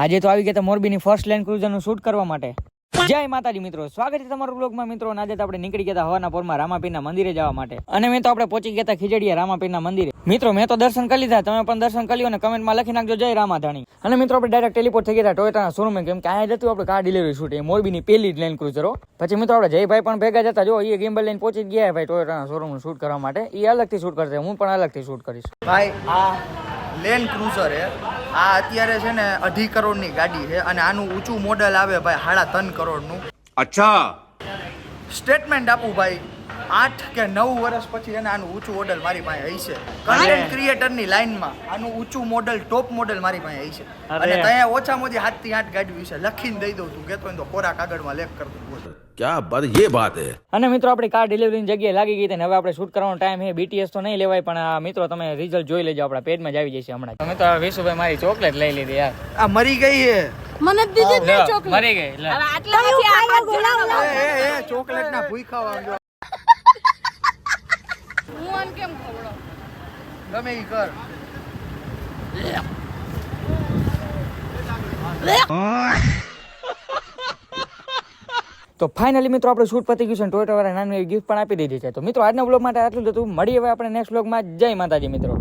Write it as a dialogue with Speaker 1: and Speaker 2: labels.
Speaker 1: આજે તો આવી ગયા મોરબીની ફર્સ્ટ લેન્ડ ક્રુઝરનું શૂટ કરવા માટે. જય માતાજી મિત્રો, સ્વાગત છે તમારું બ્લોગમાં મિત્રો. આજે તો આપણે નીકળી ગયા હવાના પોરમાં રામાપીરના મંદિરે જવા માટે. અને મેં તો આપણે પહોંચી ગયા ખીજડીયા રામાપીરના મંદિરે. મિત્રો મેં તો દર્શન કરી લીધા, તમે પણ દર્શન કરી લો અને કમેન્ટમાં લખી નાખજો જય રામાધાણી. અને મિત્રો આપણે ડાયરેક્ટ ટેલિપોર્ટ થઈ ગયા ટોયોટાના શોરૂમે, કેમ કે અહીંયા જતું આપણે કાર ડિલિવરી શૂટ એ મોરબીની પહેલી જ લેન્ડ ક્રુઝરો. પછી મિત્રો આપણે જયભાઈ પણ ભેગા જતા, જો એ ગેમ્બલ લઈને પહોંચી ગયા ભાઈ ટોયોટાના શોરૂમનું શૂટ કરવા માટે. એ અલગથી શૂટ કરશે, હું પણ અલગથી શૂટ કરીશ.
Speaker 2: ભાઈ આ લેન્ડ ક્રુઝર હે, આ અત્યારે છે ને 2.5 કરોડની ગાડી છે અને આનું ઊંચું મોડલ આવે ભાઈ 3.5 કરોડનું.
Speaker 3: અચ્છા,
Speaker 2: સ્ટેટમેન્ટ આપું ભાઈ, 8 કે 9 વર્ષ પછી છે ને આનું ઊંચું મોડલ મારી પાસે હશે. કન્ટેન્ટ ક્રિએટરની લાઈનમાં આનું ઊંચું મોડલ, ટોપ મોડલ મારી પાસે હશે. અને ત્યાં ઓછામાં ઓછી 7 થી 8 ગાડી વિશે લખીને દઈ દઉં, તું કહેતો હોય તો કોરા કાગળમાં લેખ કરી દઉં.
Speaker 3: क्या बात, ये बात है.
Speaker 1: અને મિત્રો આપણી કાર ડિલિવરીની જગ્યાએ લાગી ગઈ અને હવે આપણે શૂટ કરવાનો ટાઈમ છે. BTS તો નહીં લેવાય, પણ આ મિત્રો તમે રિઝલ્ટ જોઈ લેજો, આપણા પેજમાં જ આવી જશે હમણાં. તમે તો વિશુભાઈ મારી ચોકલેટ લઈ લીધી યાર.
Speaker 2: આ મરી ગઈ હે,
Speaker 4: મને દીધી જ નહીં ચોકલેટ.
Speaker 1: મરી ગઈ. લે.
Speaker 4: હવે આટલામાંથી આ હાથ જોડાવો.
Speaker 2: એ ચોકલેટ ના ભૂખા વાંગો
Speaker 4: હું આને કેમ ખવડાવું?
Speaker 2: ગમે ઈ કર.
Speaker 1: તો ફાઇનલી મિત્રો આપણે શૂટ પતી ગયું છે, ટોયોટા વાળા નાની ગિફ્ટ પણ આપી દીધી છે. તો મિત્રો આજના બ્લોગ માટે આટલું જ હતું. મળીએ હવે આપણે નેક્સ્ટ બ્લોગમાં. જય માતાજી મિત્રો.